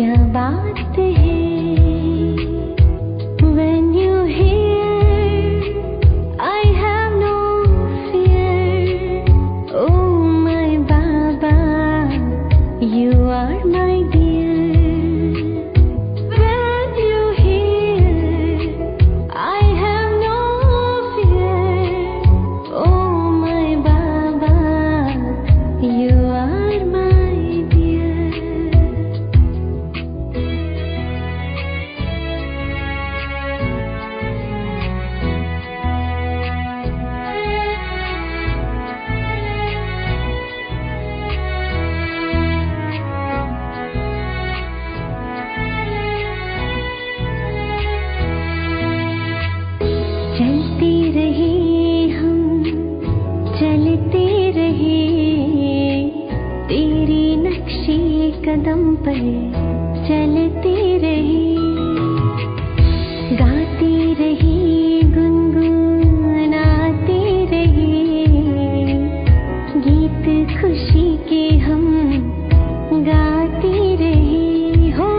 क्या बात है when you hear I have no fear. Oh my Baba, you are my dear. When you hear I have no fear. Oh my Baba, you are my dear. चलते रहे हम चलते रहे तेरे नक्शे कदम पर चलते रहे गाते रहे गुनगुनाते रहे गीत खुशी के हम गाते रहे हो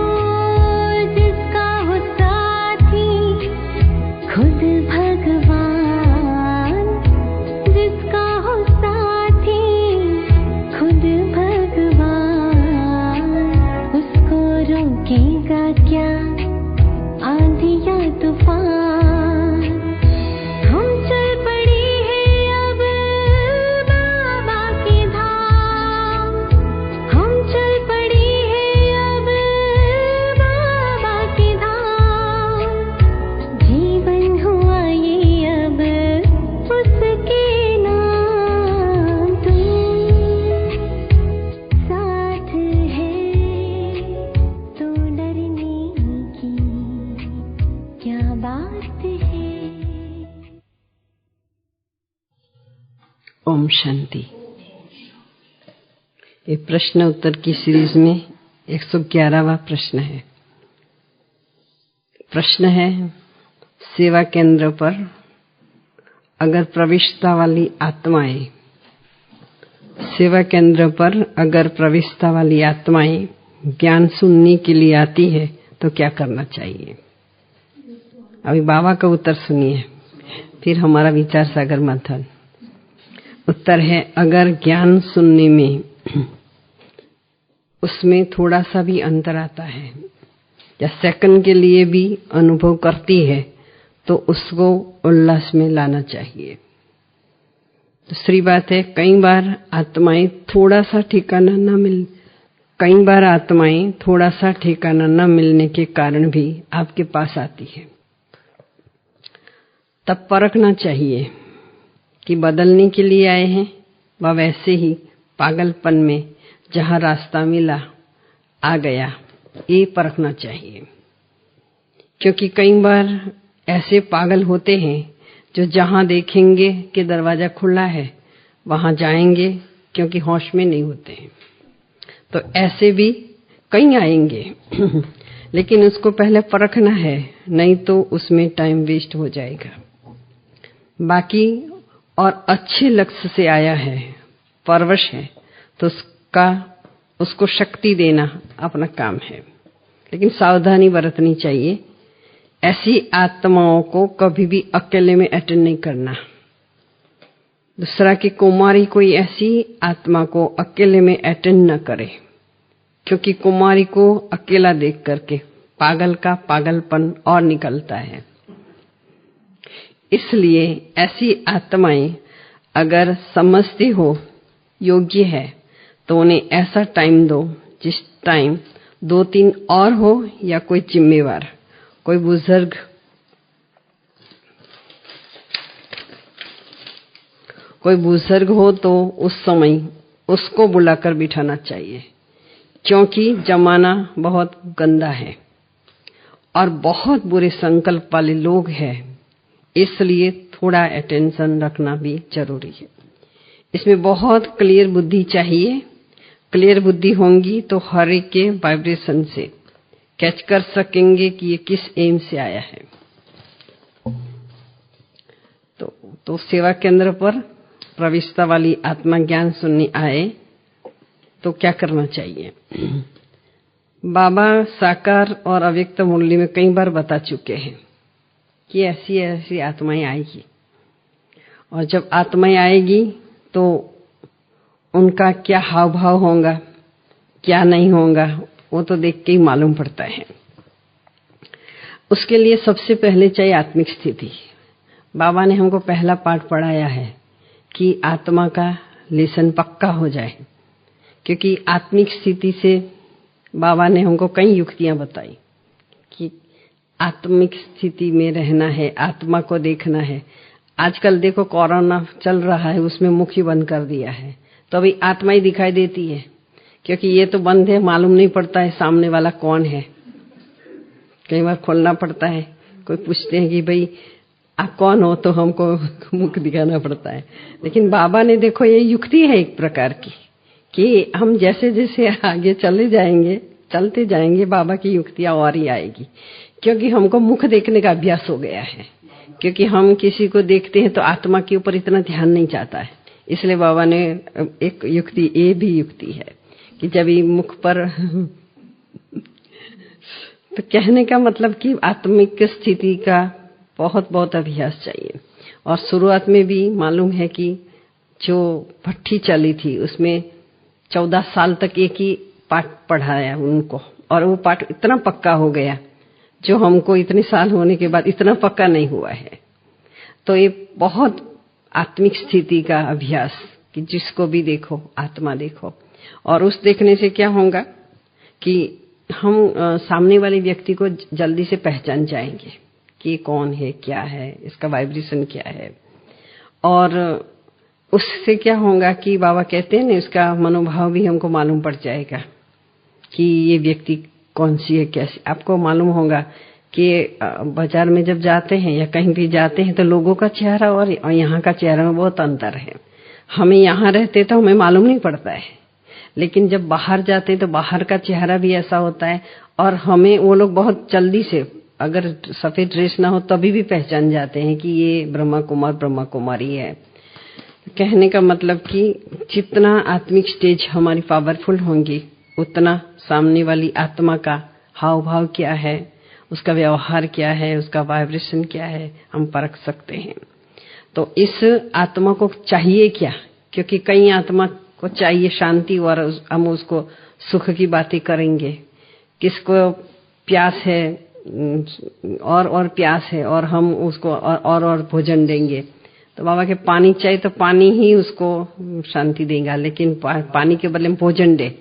जिसका हो साथी खुद भगवान जिसका हो साथी खुद भगवान उसको रोकेगा क्या आंधी या तूफान हम चल पड़े हैं अब बाबा के धाम हम चल पड़े हैं अब बाबा के धाम जीवन हुआ ये अब उसके नाम तुम साथ है तो डरने की क्या बात है। ओम शांति। ये प्रश्न उत्तर की सीरीज में 111वां प्रश्न है। प्रश्न है, सेवा केंद्र पर अगर प्रविष्टता वाली आत्माएं ज्ञान सुनने के लिए आती है तो क्या करना चाहिए। अभी बाबा का उत्तर सुनिए, फिर हमारा विचार सागर मंथन। उत्तर है, अगर ज्ञान सुनने में उसमें थोड़ा सा भी अंतर आता है या सेकंड के लिए भी अनुभव करती है तो उसको उल्लास में लाना चाहिए। दूसरी बात है, कई बार आत्माएं थोड़ा सा ठिकाना न मिलने के कारण भी आपके पास आती है। तब परखना चाहिए कि बदलने के लिए आए हैं व वैसे ही पागलपन में जहां रास्ता मिला आ गया, ये परखना चाहिए। क्योंकि कई बार ऐसे पागल होते हैं जो जहां देखेंगे कि दरवाजा खुला है वहां जाएंगे क्योंकि होश में नहीं होते हैं। तो ऐसे भी कई आएंगे लेकिन उसको पहले परखना है, नहीं तो उसमें टाइम वेस्ट हो जाएगा। बाकी और अच्छे लक्ष्य से आया है, परवश है, तो उसको शक्ति देना अपना काम है। लेकिन सावधानी बरतनी चाहिए। ऐसी आत्माओं को कभी भी अकेले में अटेंड नहीं करना। दूसरा कि कुमारी कोई ऐसी आत्मा को अकेले में अटेंड न करे, क्योंकि कुमारी को अकेला देख करके पागल का पागलपन और निकलता है। इसलिए ऐसी आत्माएं अगर समझती हो योग्य है तो उन्हें ऐसा टाइम दो जिस टाइम 2-3 और हो या कोई जिम्मेवार, कोई बुजुर्ग हो तो उस समय उसको बुलाकर बिठाना चाहिए। क्योंकि जमाना बहुत गंदा है और बहुत बुरे संकल्प वाले लोग हैं, इसलिए थोड़ा अटेंशन रखना भी जरूरी है। इसमें बहुत क्लियर बुद्धि चाहिए। क्लियर बुद्धि होंगी तो हर एक के वाइब्रेशन से कैच कर सकेंगे कि ये किस एम से आया है। तो सेवा केंद्र पर प्रविष्टता वाली आत्मा ज्ञान सुनने आए तो क्या करना चाहिए। बाबा साकार और अव्यक्त मुरली में कई बार बता चुके हैं कि ऐसी ऐसी आत्माएं आएगी, और जब आत्माएं आएगी तो उनका क्या हाव भाव होगा, क्या नहीं होगा, वो तो देख के ही मालूम पड़ता है। उसके लिए सबसे पहले चाहिए आत्मिक स्थिति। बाबा ने हमको पहला पाठ पढ़ाया है कि आत्मा का लेसन पक्का हो जाए, क्योंकि आत्मिक स्थिति से बाबा ने हमको कई युक्तियां बताई कि आत्मिक स्थिति में रहना है, आत्मा को देखना है। आजकल देखो कोरोना चल रहा है, उसमें मुख ही बंद कर दिया है, तो अभी आत्मा ही दिखाई देती है, क्योंकि ये तो बंद है, मालूम नहीं पड़ता है सामने वाला कौन है। कई बार खोलना पड़ता है, कोई पूछते हैं कि भाई आप कौन हो, तो हमको मुख दिखाना पड़ता है। लेकिन बाबा ने देखो ये युक्ति है एक प्रकार की कि हम जैसे जैसे आगे चलते जाएंगे बाबा की युक्तियां और ही आएगी, क्योंकि हमको मुख देखने का अभ्यास हो गया है। क्योंकि हम किसी को देखते हैं तो आत्मा के ऊपर इतना ध्यान नहीं जाता है, इसलिए बाबा ने एक युक्ति, ये भी युक्ति है कि जब ये मुख पर तो कहने का मतलब कि आत्मिक स्थिति का बहुत बहुत अभ्यास चाहिए। और शुरुआत में भी मालूम है कि जो भट्ठी चली थी उसमें 14 साल तक एक ही पाठ पढ़ाया उनको, और वो पाठ इतना पक्का हो गया जो हमको इतने साल होने के बाद इतना पक्का नहीं हुआ है। तो ये बहुत आत्मिक स्थिति का अभ्यास कि जिसको भी देखो आत्मा देखो, और उस देखने से क्या होगा कि हम सामने वाले व्यक्ति को जल्दी से पहचान जाएंगे कि कौन है, क्या है, इसका वाइब्रेशन क्या है। और उससे क्या होगा कि बाबा कहते हैं ना, इसका मनोभाव भी हमको मालूम पड़ जाएगा कि ये व्यक्ति कौन सी है, कैसी। आपको मालूम होगा कि बाजार में जब जाते हैं या कहीं भी जाते हैं तो लोगों का चेहरा और यहाँ का चेहरा में बहुत अंतर है। हमें यहाँ रहते तो हमें मालूम नहीं पड़ता है, लेकिन जब बाहर जाते हैं तो बाहर का चेहरा भी ऐसा होता है, और हमें वो लोग बहुत जल्दी से, अगर सफेद ड्रेस ना हो तभी भी पहचान जाते हैं कि ये ब्रह्मा कुमार ब्रह्मा कुमारी है। कहने का मतलब कि जितना आत्मिक स्टेज हमारी पावरफुल होंगी उतना सामने वाली आत्मा का हाव भाव क्या है, उसका व्यवहार क्या है, उसका वाइब्रेशन क्या है, हम परख सकते हैं। तो इस आत्मा को चाहिए क्या, क्योंकि कई आत्मा को चाहिए शांति, और हम उसको सुख की बातें करेंगे। किसको प्यास है और प्यास है, और हम उसको और भोजन देंगे। तो बाबा के पानी चाहिए तो पानी ही उसको शांति देगा, लेकिन पानी के बदले में भोजन दे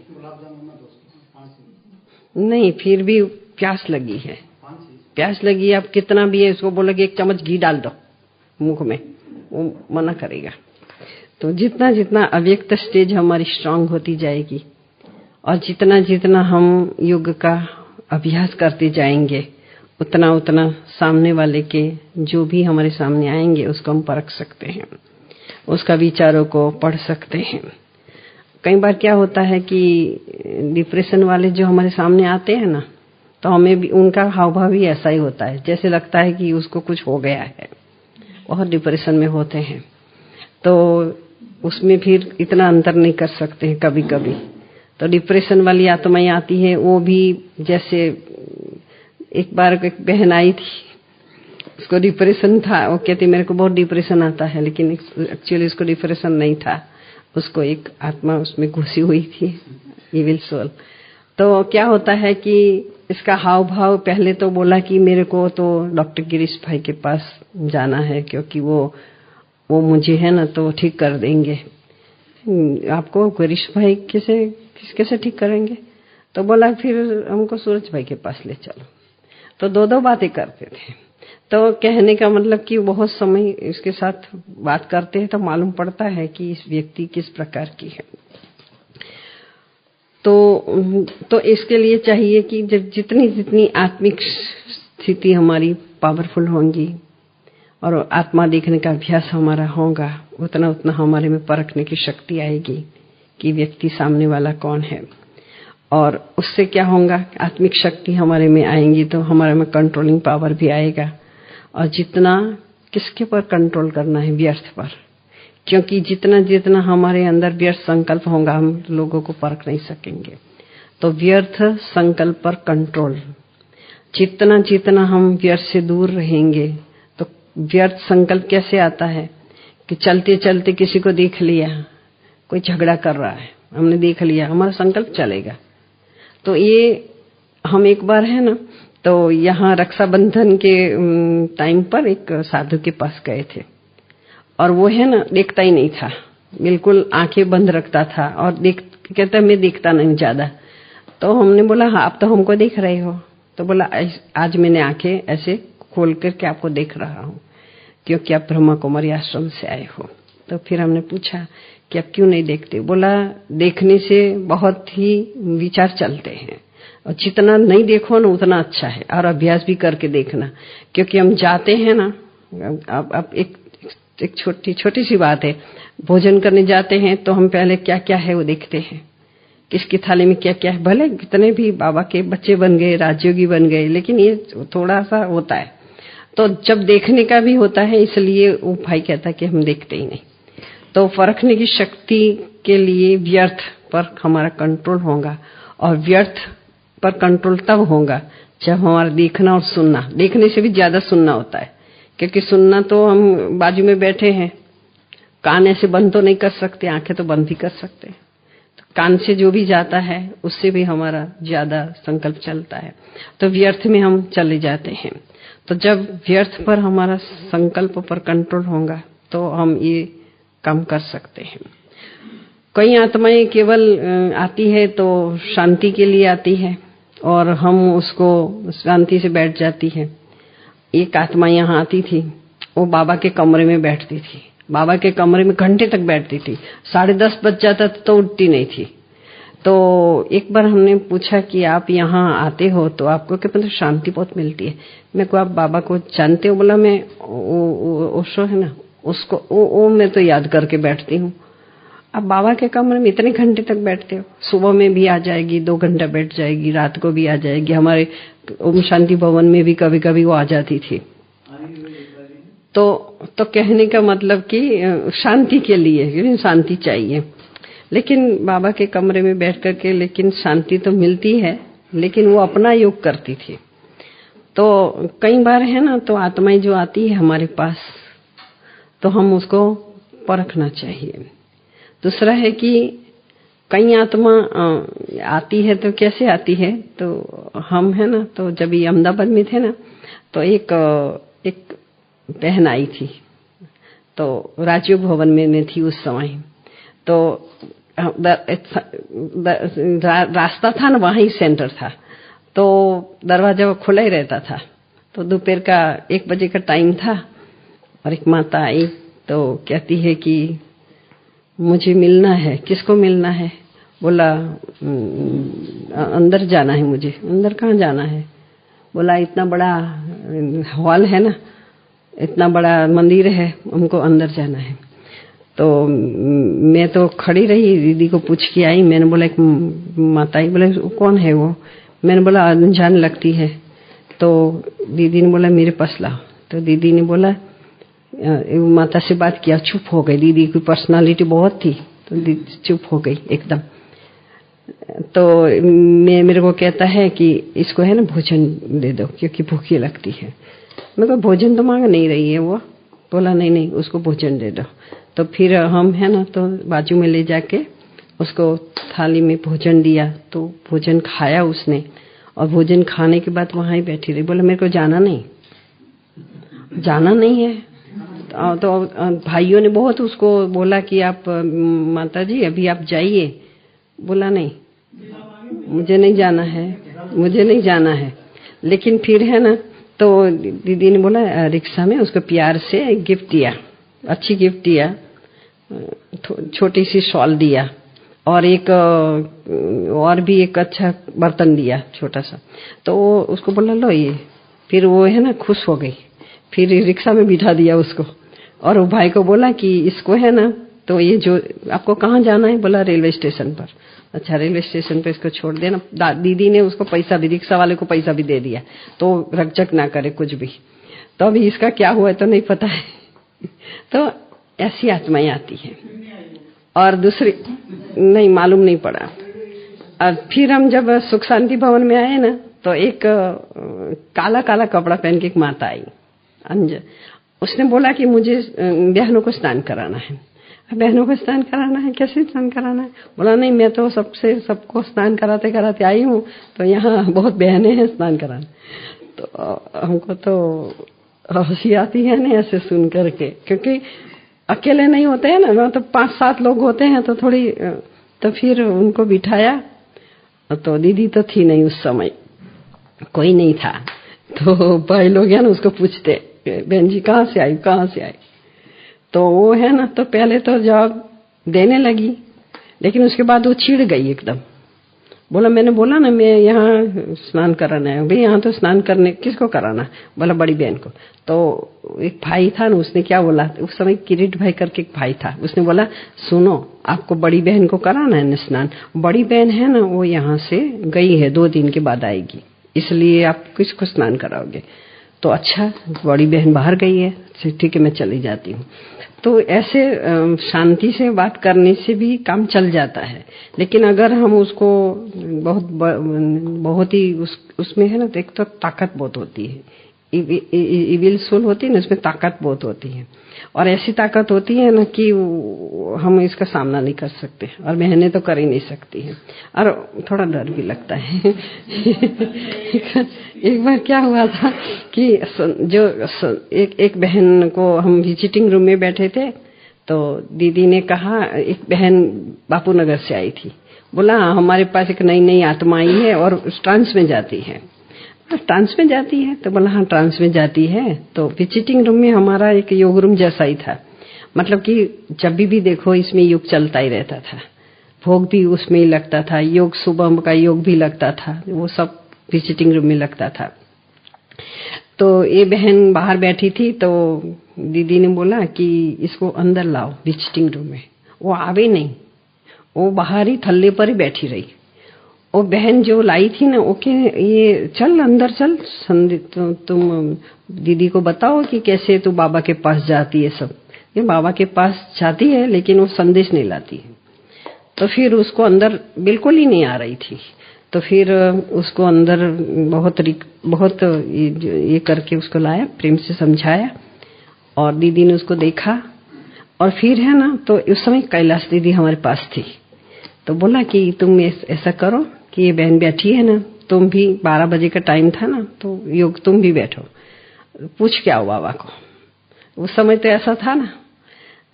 नहीं, फिर भी प्यास लगी है, प्यास लगी, आप कितना भी है उसको बोलोगे 1 चम्मच घी डाल दो मुख में, वो मना करेगा। तो जितना जितना अव्यक्त स्टेज हमारी स्ट्रांग होती जाएगी, और जितना जितना हम योग का अभ्यास करते जाएंगे, उतना उतना सामने वाले के जो भी हमारे सामने आएंगे उसको हम परख सकते हैं, उसका विचारों को पढ़ सकते हैं। कई बार क्या होता है कि डिप्रेशन वाले जो हमारे सामने आते हैं ना, तो हमें भी उनका हाव भाव भी ऐसा ही होता है, जैसे लगता है कि उसको कुछ हो गया है, बहुत डिप्रेशन में होते हैं। तो उसमें फिर इतना अंतर नहीं कर सकते हैं कभी कभी। तो डिप्रेशन वाली आत्माएं आती है, वो भी जैसे एक बार एक बहन आई थी, उसको डिप्रेशन था, वो कहती मेरे को बहुत डिप्रेशन आता है, लेकिन एक्चुअली उसको डिप्रेशन नहीं था, उसको एक आत्मा उसमें घुसी हुई थी, इविल सोल। तो क्या होता है कि इसका हाव भाव, पहले तो बोला कि मेरे को तो डॉक्टर गिरीश भाई के पास जाना है, क्योंकि वो मुझे है ना तो ठीक कर देंगे। आपको गिरीश भाई कैसे ठीक करेंगे? तो बोला फिर हमको सूरज भाई के पास ले चलो। तो दो बातें करते थे। तो कहने का मतलब कि बहुत समय इसके साथ बात करते हैं तो मालूम पड़ता है कि इस व्यक्ति किस प्रकार की है। तो इसके लिए चाहिए कि जब जितनी आत्मिक स्थिति हमारी पावरफुल होंगी और आत्मा देखने का अभ्यास हमारा होगा, उतना उतना हमारे में परखने की शक्ति आएगी कि व्यक्ति सामने वाला कौन है। और उससे क्या होगा, आत्मिक शक्ति हमारे में आएंगी तो हमारे में कंट्रोलिंग पावर भी आएगा। और जितना किसके पर कंट्रोल करना है, व्यर्थ पर, क्योंकि जितना जितना हमारे अंदर व्यर्थ संकल्प होगा हम लोगों को परख नहीं सकेंगे। तो व्यर्थ संकल्प पर कंट्रोल, जितना जितना हम व्यर्थ से दूर रहेंगे तो व्यर्थ संकल्प कैसे आता है कि चलते चलते किसी को देख लिया, कोई झगड़ा कर रहा है, हमने देख लिया, हमारा संकल्प चलेगा। तो ये हम एक बार है ना, तो यहाँ रक्षाबंधन के टाइम पर एक साधु के पास गए थे और वो है ना देखता ही नहीं था, बिल्कुल आंखें बंद रखता था और कहता मैं देखता नहीं ज्यादा। तो हमने बोला हाँ आप तो हमको देख रहे हो, तो बोला आज मैंने आंखें ऐसे खोल करके आपको देख रहा हूँ क्योंकि आप ब्रह्मा कुमारी आश्रम से आए हो। तो फिर हमने पूछा कि आप क्यों नहीं देखते? बोला देखने से बहुत ही विचार चलते हैं और जितना नहीं देखो ना उतना अच्छा है, और अभ्यास भी करके देखना, क्योंकि हम जाते हैं ना, अब एक छोटी सी बात है, भोजन करने जाते हैं तो हम पहले क्या क्या है वो देखते हैं, किसकी थाली में क्या क्या है। भले कितने भी बाबा के बच्चे बन गए, राजयोगी बन गए, लेकिन ये थोड़ा सा होता है। तो जब देखने का भी होता है, इसलिए वो भाई कहता है कि हम देखते ही नहीं। तो परखने की शक्ति के लिए व्यर्थ पर हमारा कंट्रोल होगा, और व्यर्थ पर कंट्रोल तब होगा जब हमारा देखना और सुनना, देखने से भी ज्यादा सुनना होता है, क्योंकि सुनना तो हम बाजू में बैठे हैं, कान ऐसे बंद तो नहीं कर सकते, आंखें तो बंद ही कर सकते हैं। तो कान से जो भी जाता है उससे भी हमारा ज्यादा संकल्प चलता है, तो व्यर्थ में हम चले जाते हैं। तो जब व्यर्थ पर हमारा संकल्प पर कंट्रोल होगा तो हम ये काम कर सकते हैं। कई आत्माएं केवल आती है तो शांति के लिए आती है और हम उसको शांति से बैठ जाती है। एक आत्मा यहाँ आती थी, वो बाबा के कमरे में बैठती थी, बाबा के कमरे में घंटे तक बैठती थी, 10:30 बज जाता तो उठती नहीं थी। तो एक बार हमने पूछा कि आप यहाँ आते हो तो आपको क्या मतलब शांति बहुत मिलती है? मैं को आप बाबा को जानते हो? बोला मैं ओशो है ना, उसको वो मैं तो याद करके बैठती हूँ। अब बाबा के कमरे में इतने घंटे तक बैठते हो? सुबह में भी आ जाएगी, 2 घंटा बैठ जाएगी, रात को भी आ जाएगी। हमारे ओम शांति भवन में भी कभी कभी वो आ जाती थी। तो कहने का मतलब कि शांति के लिए, शांति चाहिए। लेकिन बाबा के कमरे में बैठ करके लेकिन शांति तो मिलती है, लेकिन वो अपना योग करती थी। तो कई बार है ना, तो आत्माएं जो आती है हमारे पास, तो हम उसको परखना चाहिए। दूसरा है कि कई आत्मा आती है तो कैसे आती है, तो हम है ना, तो जब ये अहमदाबाद में थे ना, तो एक बहन आई थी, तो राजयोग भवन में मैं थी उस समय। तो रास्ता था ना, वहां ही सेंटर था, तो दरवाजा खुला ही रहता था। तो दोपहर का 1 बजे का टाइम था और एक माता आई, तो कहती है कि मुझे मिलना है। किसको मिलना है? बोला अंदर जाना है मुझे। अंदर कहाँ जाना है? बोला इतना बड़ा हॉल है ना, इतना बड़ा मंदिर है, हमको अंदर जाना है। तो मैं तो खड़ी रही, दीदी को पूछ के आई। मैंने बोला एक माता आई, बोले कौन है वो? मैंने बोला अनजान लगती है। तो दीदी ने बोला मेरे पास लाओ। तो दीदी ने बोला, माता से बात किया, चुप हो गई। दीदी की पर्सनालिटी बहुत थी, तो दीदी चुप हो गई एकदम। तो मेरे को कहता है कि इसको है ना भोजन दे दो क्योंकि भूखी लगती है। मैं को भोजन तो मांग नहीं रही है वो। बोला नहीं उसको भोजन दे दो। तो फिर हम है ना, तो बाजू में ले जाके उसको थाली में भोजन दिया, तो भोजन खाया उसने, और भोजन खाने के बाद वहां ही बैठी रही। बोला मेरे को जाना नहीं है। तो भाइयों ने बहुत उसको बोला कि आप माता जी अभी आप जाइए। बोला नहीं, मुझे नहीं जाना है। लेकिन फिर है ना, तो दीदी ने बोला रिक्शा में उसको प्यार से गिफ्ट दिया, अच्छी गिफ्ट दिया, छोटी सी शॉल दिया, और भी एक अच्छा बर्तन दिया छोटा सा। तो वो उसको बोला लो ये। फिर वो है ना खुश हो गई, फिर रिक्शा में बिठा दिया उसको, और वो भाई को बोला कि इसको है ना, तो ये जो आपको कहाँ जाना है? बोला रेलवे स्टेशन पर। अच्छा रेलवे स्टेशन पे इसको छोड़ देना। दीदी ने उसको पैसा भी, रिक्शा वाले को पैसा भी दे दिया, तो रकझक ना करे कुछ भी। तो अभी इसका क्या हुआ है तो नहीं पता है। तो ऐसी आत्माएं आती है। और दूसरी नहीं मालूम नहीं पड़ा। और फिर हम जब सुख शांति भवन में आए ना, तो एक काला काला कपड़ा पहन के एक माता आई उसने बोला कि मुझे बहनों को स्नान कराना है। बहनों को स्नान कराना है, कैसे स्नान कराना है? बोला नहीं, मैं तो सबको स्नान कराते कराते आई हूँ, तो यहाँ बहुत बहनें हैं स्नान कराना। तो हमको तो हंसी आती है ना ऐसे सुन करके, क्योंकि अकेले नहीं होते हैं ना, तो 5-7 लोग होते हैं तो थोड़ी, तो फिर उनको बिठाया। तो दीदी तो थी नहीं उस समय, कोई नहीं था। तो भाई लोग है ना उसको पूछते, बहन जी कहाँ से आई, कहाँ से आई? तो वो है ना, तो पहले तो जवाब देने लगी, लेकिन उसके बाद वो चिढ़ गई एकदम। बोला मैंने बोला ना मैं यहाँ स्नान कराना है। भाई यहाँ तो स्नान करने किसको कराना? बोला बड़ी बहन को। तो एक भाई था ना, उसने क्या बोला, उस समय किरीट भाई करके एक भाई था, उसने बोला सुनो, आपको बड़ी बहन को कराना है ना स्नान, बड़ी बहन है ना वो यहाँ से गई है, 2 दिन के बाद आएगी, इसलिए आप किसको स्नान कराओगे? तो अच्छा, बड़ी बहन बाहर गई है, ठीक है मैं चली जाती हूँ। तो ऐसे शांति से बात करने से भी काम चल जाता है। लेकिन अगर हम उसको बहुत ही उसमें है ना, तो एक तो ताकत बहुत होती है, इविल सोल होती है ना, उसमें ताकत बहुत होती है, और ऐसी ताकत होती है ना कि हम इसका सामना नहीं कर सकते, और बहनें तो कर ही नहीं सकती हैं, और थोड़ा डर भी लगता है। एक बार क्या हुआ था कि जो एक बहन को, हम विजिटिंग रूम में बैठे थे, तो दीदी ने कहा, एक बहन बापू नगर से आई थी, बोला हमारे पास एक नई नई आत्मा आई है और ट्रांस में जाती है। ट्रांस में जाती है? तो बोला हाँ ट्रांस में जाती है। तो विजिटिंग रूम में हमारा एक योग रूम जैसा ही था, मतलब कि जब भी देखो इसमें योग चलता ही रहता था, भोग भी उसमें ही लगता था, योग सुबह का योग भी लगता था, वो सब विजिटिंग रूम में लगता था। तो ये बहन बाहर बैठी थी, तो दीदी ने बोला कि इसको अंदर लाओ विजिटिंग रूम में। वो आवे नहीं, वो बाहर ही थल्ले पर ही बैठी रही। वो बहन जो लाई थी ना, ओके ये चल अंदर चल, तुम दीदी को बताओ कि कैसे तू बाबा के पास जाती है। सब ये बाबा के पास जाती है, लेकिन वो संदेश नहीं लाती है। तो फिर उसको अंदर बिल्कुल ही नहीं आ रही थी। तो फिर उसको अंदर बहुत ये करके उसको लाया, प्रेम से समझाया, और दीदी ने उसको देखा। और फिर है ना, तो उस समय कैलाश दीदी हमारे पास थी। तो बोला कि तुम ऐसा करो कि ये बहन बैठी है ना, तुम भी 12 बजे का टाइम था ना, तो योग तुम भी बैठो, पूछ के आओ बाबा को। उस समय तो ऐसा था ना,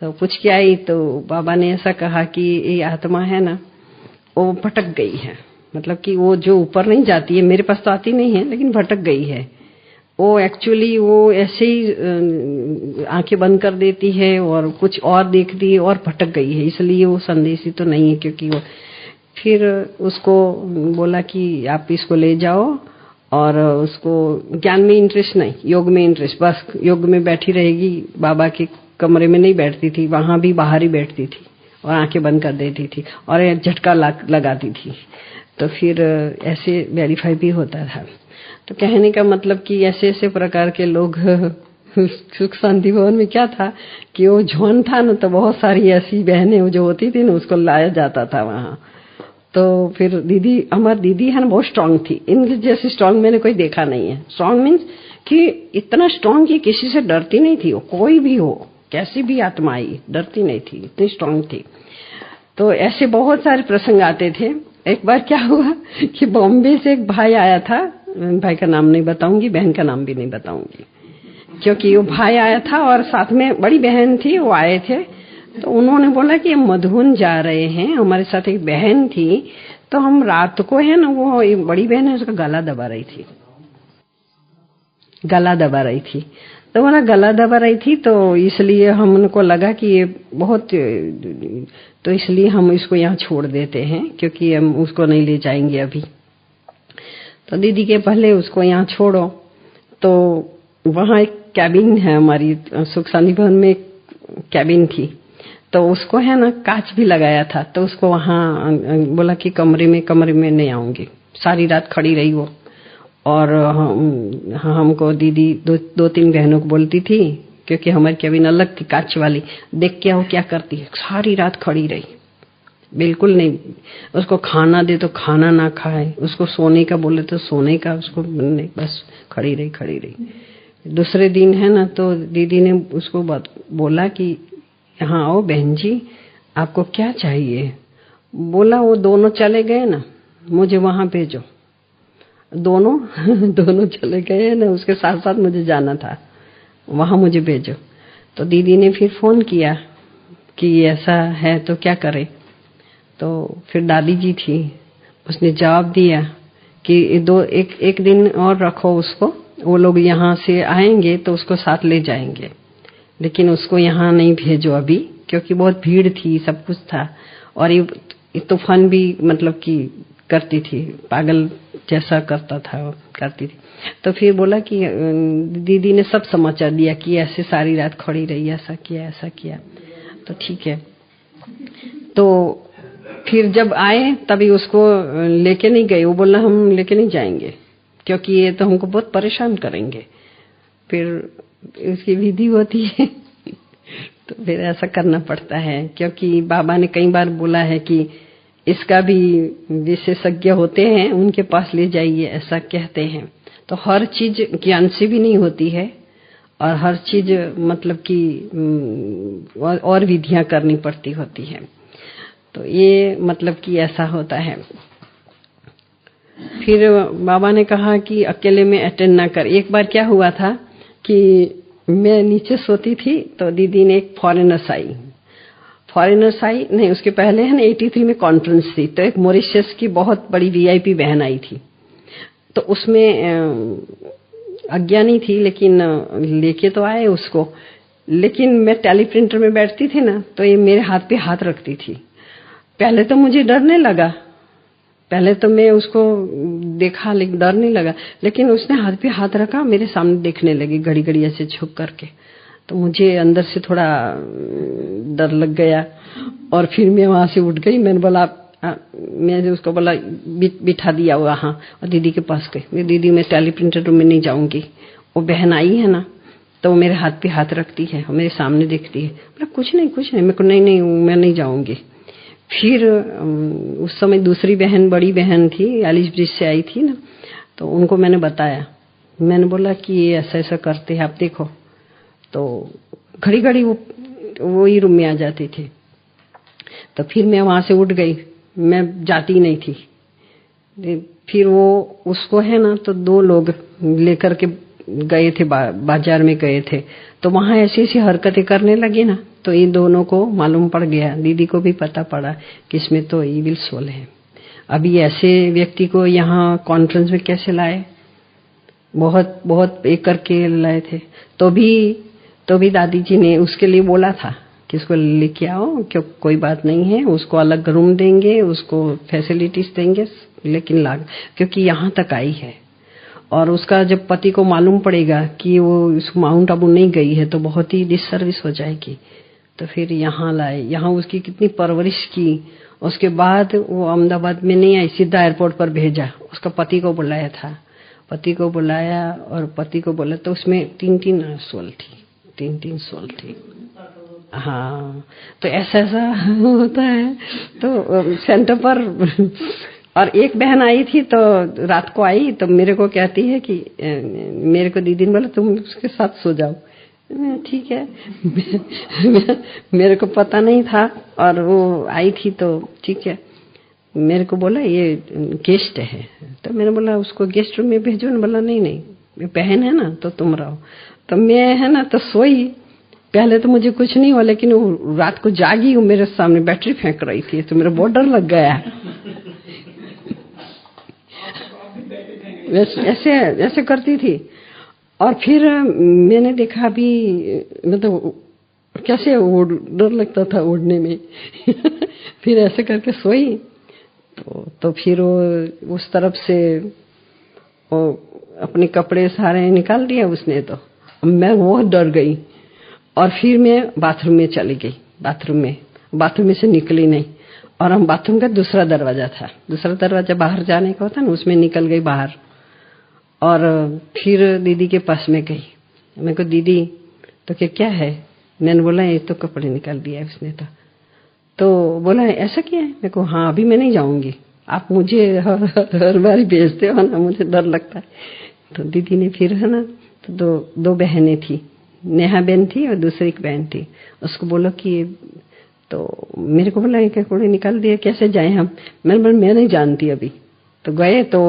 तो पूछ के आई। तो बाबा ने ऐसा कहा कि ये आत्मा है ना, वो भटक गई है, मतलब कि वो जो ऊपर नहीं जाती है, मेरे पास तो आती नहीं है, लेकिन भटक गई है। वो एक्चुअली वो ऐसे ही आंखें बंद कर देती है और कुछ और देखती है और भटक गई है, इसलिए वो संदेशी तो नहीं है। क्योंकि वो फिर उसको बोला कि आप इसको ले जाओ, और उसको ज्ञान में इंटरेस्ट नहीं, योग में इंटरेस्ट, बस योग में बैठी रहेगी। बाबा के कमरे में नहीं बैठती थी, वहां भी बाहर ही बैठती थी और आंखें बंद कर देती थी और झटका लगाती थी। तो फिर ऐसे वेरीफाई भी होता था। तो कहने का मतलब कि ऐसे ऐसे प्रकार के लोग सुख शांति भवन में क्या था कि वो झोन था ना, तो बहुत सारी ऐसी बहनें जो होती थी ना, उसको लाया जाता था वहां। तो फिर दीदी, हमारी दीदी है ना, बहुत स्ट्रांग थी। इनके जैसी स्ट्रांग मैंने कोई देखा नहीं है। स्ट्रांग मीन्स कि इतना स्ट्रांग कि किसी से डरती नहीं थी। वो कोई भी हो, कैसी भी आत्मा आई, डरती नहीं थी, इतनी स्ट्रांग थी। तो ऐसे बहुत सारे प्रसंग आते थे। एक बार क्या हुआ कि बॉम्बे से एक भाई आया था, भाई का नाम नहीं बताऊंगी, बहन का नाम भी नहीं बताऊंगी, क्योंकि वो भाई आया था और साथ में बड़ी बहन थी, वो आए थे। तो उन्होंने बोला कि हम मधुबन जा रहे हैं, हमारे साथ एक बहन थी, तो हम रात को है ना, वो एक बड़ी बहन है, उसका गला दबा रही थी, गला दबा रही थी। तो बोला गला दबा रही थी, तो इसलिए हमको लगा कि ये बहुत, तो इसलिए हम इसको यहाँ छोड़ देते हैं, क्योंकि हम उसको नहीं ले जाएंगे अभी। तो दीदी के पहले उसको यहाँ छोड़ो। तो वहाँ एक कैबिन है हमारी, सुख शांति भवन में एक कैबिन थी, तो उसको है ना कांच भी लगाया था। तो उसको वहाँ बोला कि कमरे में नहीं आऊंगी। सारी रात खड़ी रही वो, और हमको दीदी 2-3 बहनों को बोलती थी, क्योंकि हमारी कैबिन अलग थी कांच वाली, देख के आओ क्या करती है। सारी रात खड़ी रही, बिल्कुल नहीं। उसको खाना दे तो खाना ना खाए, उसको सोने का बोले तो सोने का उसको नहीं, बस खड़ी रही। दूसरे दिन है ना, तो दीदी ने उसको बोला कि यहाँ आओ बहन जी, आपको क्या चाहिए। बोला वो दोनों चले गए ना, मुझे वहां भेजो। दोनों दोनों चले गए ना, उसके साथ साथ मुझे जाना था, वहां मुझे भेजो। तो दीदी ने फिर फोन किया कि ऐसा है तो क्या करे। तो फिर दादी जी थी, उसने जवाब दिया कि एक दिन और रखो उसको, वो लोग यहाँ से आएंगे तो उसको साथ ले जाएंगे, लेकिन उसको यहाँ नहीं भेजो अभी, क्योंकि बहुत भीड़ थी, सब कुछ था। और ये तूफान भी मतलब कि करती थी, पागल जैसा करता था वो करती थी। तो फिर बोला कि दीदी ने सब समाचार दिया कि ऐसे सारी रात खड़ी रही, ऐसा किया। तो ठीक है। तो फिर जब आए तभी उसको लेके नहीं गए। वो बोला हम लेके नहीं जाएंगे, क्योंकि ये तो हमको बहुत परेशान करेंगे। फिर उसकी विधि होती है तो फिर ऐसा करना पड़ता है, क्योंकि बाबा ने कई बार बोला है कि इसका भी विशेषज्ञ होते हैं, उनके पास ले जाइए, ऐसा कहते हैं। तो हर चीज ज्ञान से भी नहीं होती है, और हर चीज मतलब कि और विधियां करनी पड़ती होती है। तो ये मतलब कि ऐसा होता है। फिर बाबा ने कहा कि अकेले में अटेंड ना कर। एक बार क्या हुआ था कि मैं नीचे सोती थी, तो दीदी ने एक फॉरेनर्स आई नहीं, उसके पहले है ना 83 में कॉन्फ्रेंस थी, तो एक मॉरिशस की बहुत बड़ी वीआईपी बहन आई थी। तो उसमें अज्ञानी थी, लेकिन लेके तो आए उसको। लेकिन मैं टेलीप्रिंटर में बैठती थी ना, तो ये मेरे हाथ पे हाथ रखती थी। पहले तो मुझे डरने लगा, पहले तो मैं उसको देखा लेकिन डर नहीं लगा, लेकिन उसने हाथ पे हाथ रखा, मेरे सामने देखने लगी घड़ी घड़ी ऐसे छुप करके। तो मुझे अंदर से थोड़ा डर लग गया, और फिर मैं वहां से उठ गई। मैंने बोला मैंने उसको बोला बिठा दिया वहां, और दीदी के पास गई। दीदी मैं टेलीप्रिंटर रूम में नहीं जाऊंगी। वो बहन आई है ना, तो वो मेरे हाथ पे हाथ रखती है और मेरे सामने देखती है। बोला कुछ नहीं, मेरे को नहीं मैं नहीं जाऊंगी। फिर उस समय दूसरी बहन, बड़ी बहन थी, एलिस ब्रिज से आई थी ना, तो उनको मैंने बताया। मैंने बोला कि ये ऐसा ऐसा करते हैं, आप देखो। तो घड़ी घड़ी वो ही रूम में आ जाती थी। तो फिर मैं वहां से उठ गई, मैं जाती नहीं थी। फिर वो उसको है ना, तो 2 लोग लेकर के गए थे, बाजार में गए थे। तो वहां ऐसी ऐसी हरकतें करने लगी ना, तो इन दोनों को मालूम पड़ गया, दीदी को भी पता पड़ा कि इसमें तो इविल सोल है। अभी ऐसे व्यक्ति को यहाँ कॉन्फ्रेंस में कैसे लाए, बहुत बहुत एक करके लाए थे। तो भी दादी जी ने उसके लिए बोला था कि उसको लेके आओ, क्यों कोई बात नहीं है, उसको अलग रूम देंगे, उसको फैसिलिटीज देंगे, लेकिन क्योंकि यहाँ तक आई है। और उसका जब पति को मालूम पड़ेगा कि वो इस माउंट आबू नहीं गई है, तो बहुत ही डिससर्विस हो जाएगी। तो फिर यहाँ लाए, यहाँ उसकी कितनी परवरिश की। उसके बाद वो अहमदाबाद में नहीं आई, सीधा एयरपोर्ट पर भेजा। उसका पति को बुलाया था, पति को बुलाया और पति को बोला, तो उसमें 3 सोल थी। हाँ, तो ऐसा होता है। तो सेंटर पर और एक बहन आई थी, तो रात को आई, तो मेरे को कहती है कि मेरे को दीदी ने बोला तुम उसके साथ सो जाओ। ठीक है मेरे को पता नहीं था, और वो आई थी तो ठीक है। मेरे को बोला ये गेस्ट है, तो मैंने बोला उसको गेस्ट रूम में भेजो ना। बोला नहीं, बहन है ना, तो तुम रहो। तो मैं है ना तो सोई। पहले तो मुझे कुछ नहीं हुआ, लेकिन वो रात को जागी, वो मेरे सामने बैटरी फेंक रही थी, तो मेरा बहुत डर लग गया। ऐसे करती थी। और फिर मैंने देखा भी, मतलब कैसे डर लगता था उड़ने में फिर ऐसे करके सोई, तो फिर वो उस तरफ से वो अपने कपड़े सारे निकाल दिए उसने। तो मैं बहुत डर गई, और फिर मैं बाथरूम में चली गई। बाथरूम में से निकली नहीं, और हम बाथरूम का दूसरा दरवाजा बाहर जाने का होता ना, उसमें निकल गई बाहर। और फिर दीदी के पास में गई। मैं को दीदी तो क्या है, मैंने बोला ये तो कपड़े निकाल दिया उसने। तो बोला ऐसा क्या है? मैं को हाँ अभी मैं नहीं जाऊंगी, आप मुझे हर बार भेजते हो ना, मुझे डर लगता है। तो दीदी ने फिर है ना, तो दो बहनें थी, नेहा बहन थी और दूसरी एक बहन थी, उसको बोलो कि, तो मेरे को बोला एक कपड़े निकाल दिए, कैसे जाए हम? मैंने बोला मैं नहीं जानती अभी। तो गए तो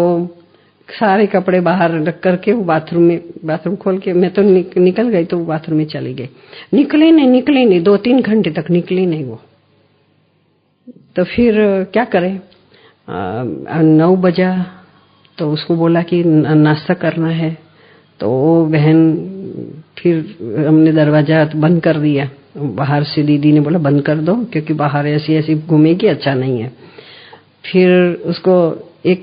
सारे कपड़े बाहर रख करके वो बाथरूम खोल के मैं तो निकल गई, तो वो बाथरूम में चली गई। निकले नहीं 2-3 घंटे तक निकली नहीं वो। तो फिर क्या करें, 9 बजा तो उसको बोला कि नाश्ता करना है। तो वो बहन, फिर हमने दरवाजा बंद कर दिया, बाहर से दीदी ने बोला बंद कर दो क्योंकि बाहर ऐसी घूमेगी, अच्छा नहीं है। फिर उसको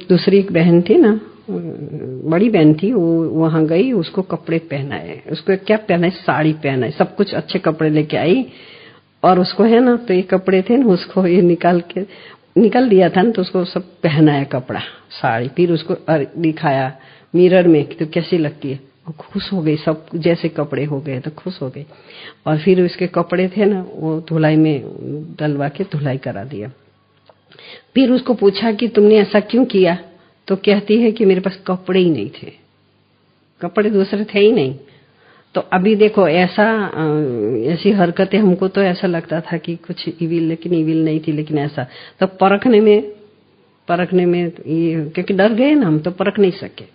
दूसरी एक बहन थी ना, बड़ी बहन थी, वो वहां गई, उसको कपड़े पहनाए, उसको क्या पहनाए, साड़ी पहनाए, सब कुछ अच्छे कपड़े लेके आई। और उसको है ना, तो ये कपड़े थे ना, उसको ये निकल दिया था ना, तो उसको सब पहनाया कपड़ा, साड़ी। फिर उसको दिखाया मिरर में तो कैसी लगती है, वो खुश हो गई, सब जैसे कपड़े हो गए तो खुश हो गई। और फिर उसके कपड़े थे ना, वो धुलाई में डलवा के धुलाई करा दिया। फिर उसको पूछा कि तुमने ऐसा क्यों किया? तो कहती है कि मेरे पास कपड़े ही नहीं थे, कपड़े दूसरे थे ही नहीं। तो अभी देखो ऐसी हरकतें, हमको तो ऐसा लगता था कि कुछ इविल, लेकिन इविल नहीं थी, लेकिन ऐसा तो परखने में ये, क्योंकि डर गए ना हम, तो परख नहीं सके,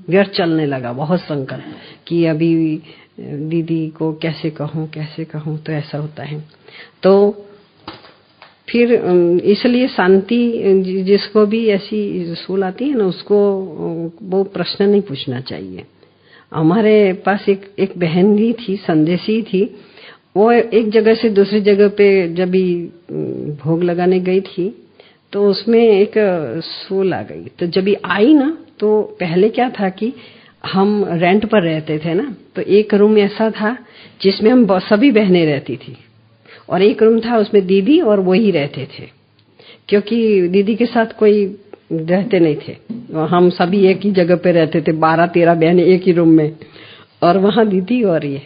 व्यर्थ चलने लगा बहुत संकट कि अभी दीदी को कैसे कहूं, तो ऐसा होता है। तो फिर इसलिए शांति, जिसको भी ऐसी सूल आती है ना, उसको वो प्रश्न नहीं पूछना चाहिए। हमारे पास एक बहन भी थी, संदेशी थी, वो एक जगह से दूसरी जगह पे जब भी भोग लगाने गई थी, तो उसमें एक सूल आ गई। तो जब भी आई ना, तो पहले क्या था कि हम रेंट पर रहते थे ना, तो एक रूम ऐसा था जिसमें हम सभी बहनें रहती थी, और एक रूम था उसमें दीदी और वही रहते थे, क्योंकि दीदी के साथ कोई रहते नहीं थे, हम सभी एक ही जगह पे रहते थे, 12-13 बहनें एक ही रूम में, और वहां दीदी और ये।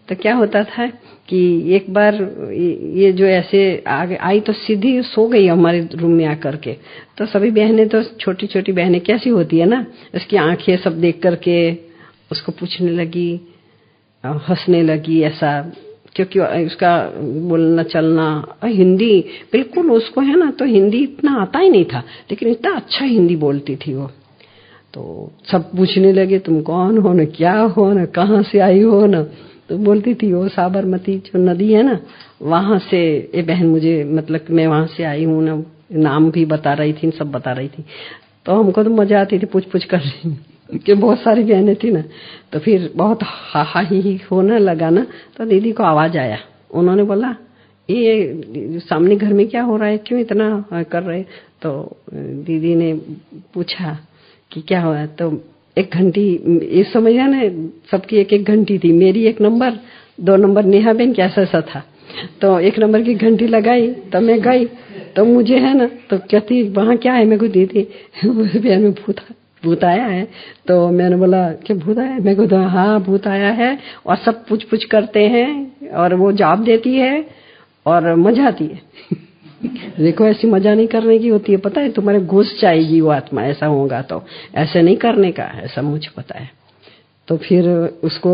तो क्या होता था कि एक बार ये जो ऐसे आगे आई तो सीधी सो गई हमारे रूम में आकर के। तो सभी बहनें, तो छोटी छोटी बहनें कैसी होती है ना, उसकी आंखें सब देख करके उसको पूछने लगी, हंसने लगी ऐसा, क्योंकि उसका बोलना चलना हिंदी बिल्कुल, उसको है ना, तो हिंदी इतना आता ही नहीं था, लेकिन इतना अच्छा हिंदी बोलती थी वो। तो सब पूछने लगे तुम कौन हो ना, क्या हो ना, कहाँ से आई हो ना। तो बोलती थी वो साबरमती जो नदी है ना, वहां से ये बहन मुझे, मतलब मैं वहां से आई हूँ ना, नाम भी बता रही थी, सब बता रही थी। तो हमको तो मजा आती थी पूछ कर रही, कि बहुत सारी बहनें थी ना। तो फिर बहुत हा ही होने लगा ना, तो दीदी को आवाज आया, उन्होंने बोला ये सामने घर में क्या हो रहा है, क्यों इतना कर रहे? तो दीदी ने पूछा कि क्या हुआ? तो एक घंटी, इस समय है ना सबकी एक एक घंटी थी, मेरी 1 नंबर, 2 नंबर नेहा बहन की, ऐसा था। तो 1 नंबर की घंटी लगाई, तो मैं गई, तो मुझे है ना, तो कहती वहां क्या है? मैं को दीदी बहन में भूत आया है। तो मैंने बोला कि भूत आया है? मैं को तो हाँ भूत आया है, और सब पूछ करते हैं, और वो जवाब देती है और मजा आती है। देखो ऐसी मजा नहीं करने की होती है, पता है, तुम्हारे घुस जाएगी वो आत्मा, ऐसा होगा तो ऐसे नहीं करने का, ऐसा मुझे पता है। तो फिर उसको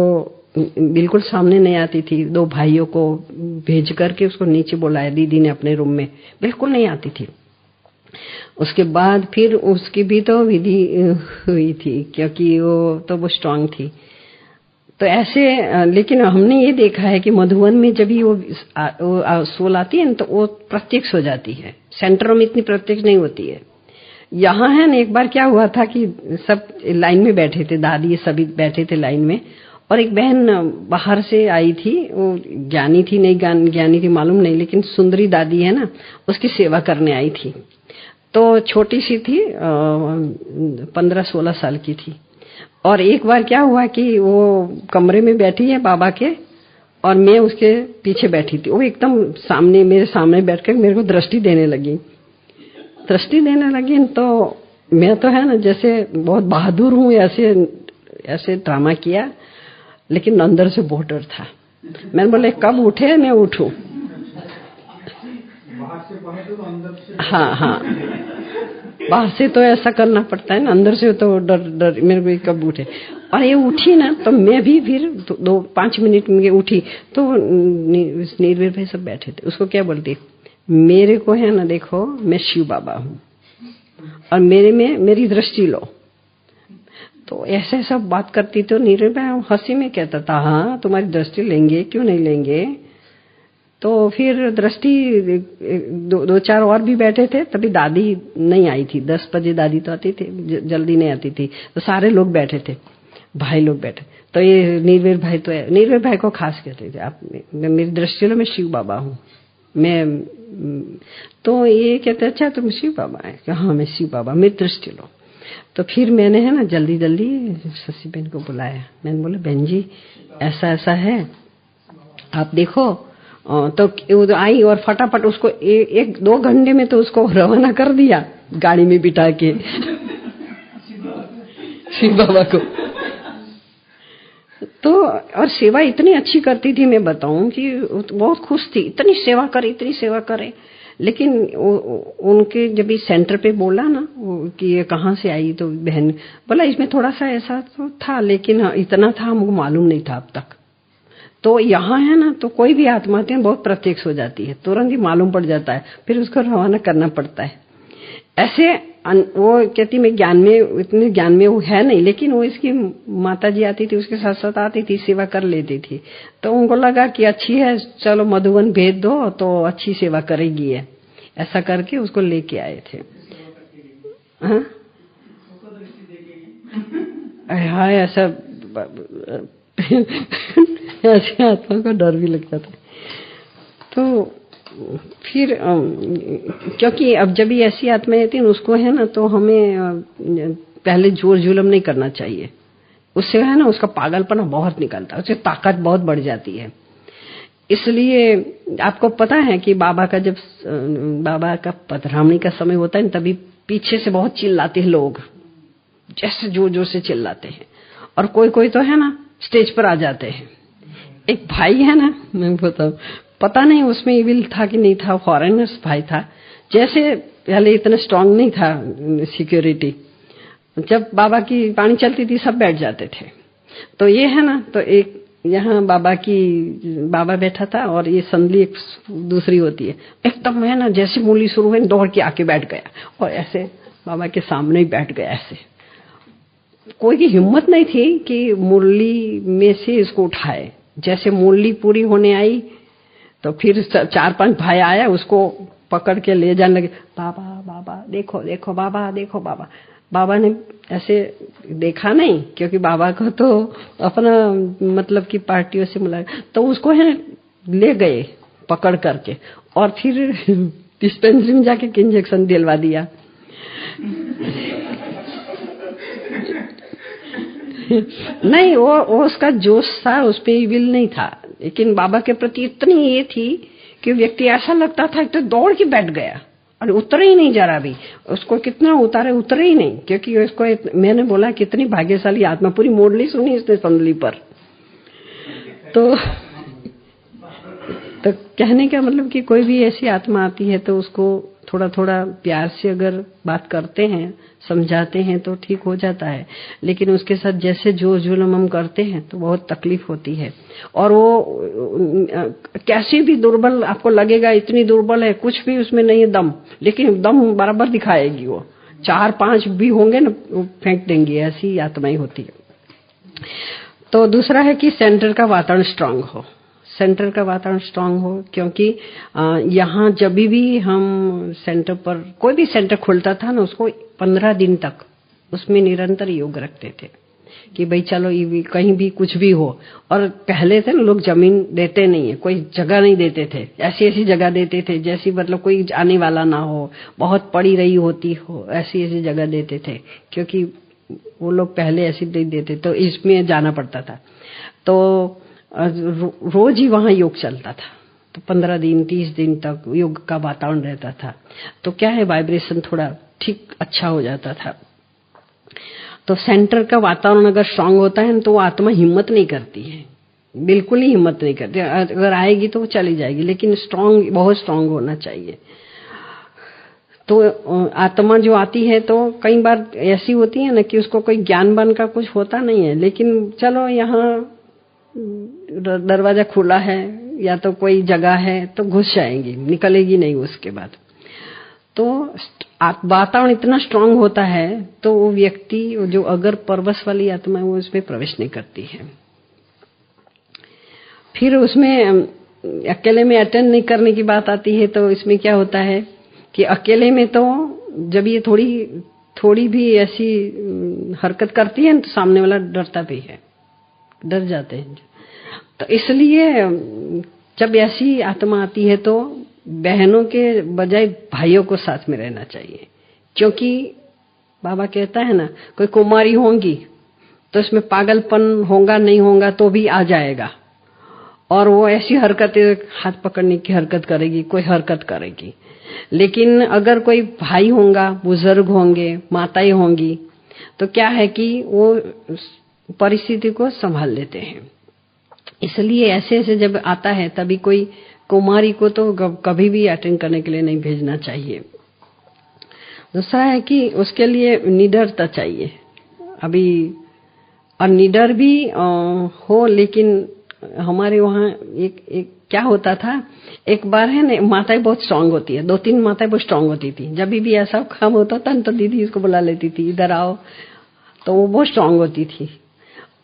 बिल्कुल सामने नहीं आती थी, 2 भाइयों को भेज करके उसको नीचे बुलाया दीदी ने अपने रूम में, बिल्कुल नहीं आती थी। उसके बाद फिर उसकी भी तो विधि हुई थी, क्योंकि वो स्ट्रांग थी। तो ऐसे, लेकिन हमने ये देखा है कि मधुवन में जब भी वो सोल आती है ना, तो वो प्रत्यक्ष हो जाती है, सेंटरों में इतनी प्रत्यक्ष नहीं होती है। यहाँ है ना, एक बार क्या हुआ था कि सब लाइन में बैठे थे, दादी सभी बैठे थे लाइन में, और एक बहन बाहर से आई थी, वो ज्ञानी थी नहीं ज्ञानी थी मालूम नहीं, लेकिन सुंदरी दादी है ना, उसकी सेवा करने आई थी। तो छोटी सी थी, 15-16 साल की थी। और एक बार क्या हुआ कि वो कमरे में बैठी है बाबा के, और मैं उसके पीछे बैठी थी, वो एकदम सामने, मेरे सामने बैठकर मेरे को दृष्टि देने लगी। तो मैं तो है ना जैसे बहुत बहादुर हूँ, ऐसे ड्रामा किया, लेकिन अंदर से बहुत डर था। मैंने बोले कब उठे, मैं उठूं। हाँ हाँ, बाहर से तो ऐसा करना पड़ता है ना, अंदर से तो डर डर मेरे को कब उठे। और ये उठी ना तो मैं भी फिर 2-5 मिनट में उठी तो निर्वीर भाई सब बैठे थे। उसको क्या बोलती, मेरे को है ना देखो मैं शिव बाबा हूँ और मेरे में मेरी दृष्टि लो। तो ऐसे सब बात करती तो निर्वीर भाई हंसी में कहता था, हाँ तुम्हारी दृष्टि लेंगे, क्यों नहीं लेंगे। तो फिर दृष्टि 2-4 और भी बैठे थे, तभी दादी नहीं आई थी। 10 बजे दादी तो आती थी, जल्दी नहीं आती थी। तो सारे लोग बैठे थे, भाई लोग बैठे। तो ये निर्वीर भाई, तो निर्वीर भाई को खास कहते थे, आप मेरी दृष्टि लो, मैं शिव बाबा हूँ। मैं तो ये कहते अच्छा तुम शिव बाबा है, हाँ मैं शिव बाबा, मेरी दृष्टि लो। तो फिर मैंने है ना जल्दी जल्दी शशि बहन को बुलाया। मैंने बोला बहन जी ऐसा ऐसा है, आप देखो। तो वो आई और फटाफट उसको 1-2 घंटे में तो उसको रवाना कर दिया गाड़ी में बिठा के शिव बाबा को। तो और सेवा इतनी अच्छी करती थी, मैं बताऊं कि बहुत खुश थी, इतनी सेवा करे इतनी सेवा करे। लेकिन उनके जब इस सेंटर पे बोला ना कि ये कहाँ से आई, तो बहन बोला इसमें थोड़ा सा ऐसा तो था, लेकिन इतना था हमको मालूम नहीं था अब तक। तो यहाँ है ना तो कोई भी आत्मा आती है बहुत प्रत्यक्ष हो जाती है, तुरंत ही मालूम पड़ जाता है, फिर उसको रवाना करना पड़ता है। ऐसे वो कहती मैं ज्ञान में, इतने ज्ञान में वो है नहीं, लेकिन वो इसकी माता जी आती थी उसके साथ साथ आती थी, सेवा कर लेती थी। तो उनको लगा कि अच्छी है, चलो मधुबन भेज दो तो अच्छी सेवा करेगी है, ऐसा करके उसको लेके आए थे। हाँ ऐसा ऐसे आत्मा को डर भी लगता था। तो फिर क्योंकि अब जब भी ऐसी आत्माएं आती है उसको है ना तो हमें पहले जोर जुलम नहीं करना चाहिए, उससे है ना उसका पागलपना बहुत निकलता है, उससे ताकत बहुत बढ़ जाती है। इसलिए आपको पता है कि बाबा का जब बाबा का पधरावनी का समय होता है तभी पीछे से बहुत चिल्लाते हैं लोग, जैसे जोर जोर से चिल्लाते हैं। और कोई कोई तो है ना स्टेज पर आ जाते हैं। एक भाई है ना, मैं बताऊं, पता नहीं उसमें इविल था कि नहीं था, फॉरेनर्स भाई था। जैसे पहले इतना स्ट्रांग नहीं था सिक्योरिटी, जब बाबा की वाणी चलती थी सब बैठ जाते थे। तो ये है ना तो एक यहाँ बाबा बैठा था और ये संदली एक दूसरी होती है, एकदम है ना जैसे मूली शुरू हुई दौड़ के आके बैठ गया और ऐसे बाबा के सामने ही बैठ गया। ऐसे कोई की हिम्मत नहीं थी कि मुरली में से इसको उठाए। जैसे मुरली पूरी होने आई तो फिर 4-5 भाई आया, उसको पकड़ के ले जाने लगे, बाबा बाबा देखो देखो, बाबा देखो बाबा। बाबा ने ऐसे देखा नहीं, क्योंकि बाबा को तो अपना मतलब की पार्टियों से मिला, तो उसको है ले गए पकड़ करके और फिर डिस्पेंसरी में जाके इंजेक्शन दिलवा दिया। नहीं वो उसका जोश था, उस पे इविल नहीं था, लेकिन बाबा के प्रति इतनी ये थी कि व्यक्ति ऐसा लगता था तो दौड़ के बैठ गया और उतरे ही नहीं जरा भी। उसको कितना उतारे, उतरे ही नहीं, क्योंकि उसको मैंने बोला कितनी भाग्यशाली आत्मा, पूरी मोडली सुनी इसने संदली पर। तो कहने का मतलब कि कोई भी ऐसी आत्मा आती है तो उसको थोड़ा थोड़ा प्यार से अगर बात करते हैं, समझाते हैं तो ठीक हो जाता है। लेकिन उसके साथ जैसे जोर जुल्म हम करते हैं तो बहुत तकलीफ होती है। और वो कैसी भी दुर्बल आपको लगेगा, इतनी दुर्बल है, कुछ भी उसमें नहीं है दम, लेकिन दम बराबर दिखाएगी। वो 4-5 भी होंगे ना वो फेंक देंगी, ऐसी आत्माएं होती है। तो दूसरा है कि सेंटर का वातावरण स्ट्रांग हो, सेंटर का वातावरण स्ट्रांग हो, क्योंकि यहाँ जब भी हम सेंटर पर कोई भी सेंटर खुलता था ना उसको 15 दिन तक उसमें निरंतर योग रखते थे कि भाई चलो ये कहीं भी कुछ भी हो। और पहले थे ना लोग जमीन देते नहीं है, कोई जगह नहीं देते थे, ऐसी ऐसी जगह देते थे जैसी मतलब कोई आने वाला ना हो, बहुत पड़ी रही होती हो, ऐसी ऐसी जगह देते थे, क्योंकि वो लोग पहले ऐसी नहीं देते तो इसमें जाना पड़ता था। तो रोज ही वहां योग चलता था, तो 15 दिन 30 दिन तक योग का वातावरण रहता था। तो क्या है वाइब्रेशन थोड़ा ठीक अच्छा हो जाता था। तो सेंटर का वातावरण अगर स्ट्रांग होता है तो वो आत्मा हिम्मत नहीं करती है, बिल्कुल ही हिम्मत नहीं करती। अगर आएगी तो वो चली जाएगी, लेकिन स्ट्रांग, बहुत स्ट्रांग होना चाहिए। तो आत्मा जो आती है तो कई बार ऐसी होती है ना कि उसको कोई ज्ञान बन का कुछ होता नहीं है, लेकिन चलो यहाँ दरवाजा खुला है या तो कोई जगह है तो घुस जाएंगी, निकलेगी नहीं उसके बाद। तो वातावरण इतना स्ट्रांग होता है तो वो व्यक्ति जो अगर परवश वाली आत्मा है वो उसमें प्रवेश नहीं करती है। फिर उसमें अकेले में अटेंड नहीं करने की बात आती है तो इसमें क्या होता है कि अकेले में तो जब ये थोड़ी भी ऐसी हरकत करती है तो सामने वाला डरता भी है, डर जाते हैं। तो इसलिए जब ऐसी आत्मा आती है तो बहनों के बजाय भाइयों को साथ में रहना चाहिए, क्योंकि बाबा कहता है ना कोई कुमारी होंगी तो इसमें पागलपन होगा नहीं होगा तो भी आ जाएगा, और वो ऐसी हरकतें हाथ पकड़ने की हरकत करेगी, कोई हरकत करेगी। लेकिन अगर कोई भाई होगा, बुजुर्ग होंगे, माताएं होंगी तो क्या है कि वो परिस्थिति को संभाल लेते हैं। इसलिए ऐसे ऐसे जब आता है तभी कोई कुमारी को तो कभी भी अटेंड करने के लिए नहीं भेजना चाहिए। दूसरा है कि उसके लिए निडरता चाहिए अभी, और निडर भी हो, लेकिन हमारे वहाँ एक क्या होता था, एक बार है ना माताएं बहुत स्ट्रांग होती है, 2-3 माताएं बहुत स्ट्रांग होती थी। जब भी ऐसा काम होता था तो दीदी इसको बुला लेती थी, इधर आओ, तो वो बहुत स्ट्रांग होती थी।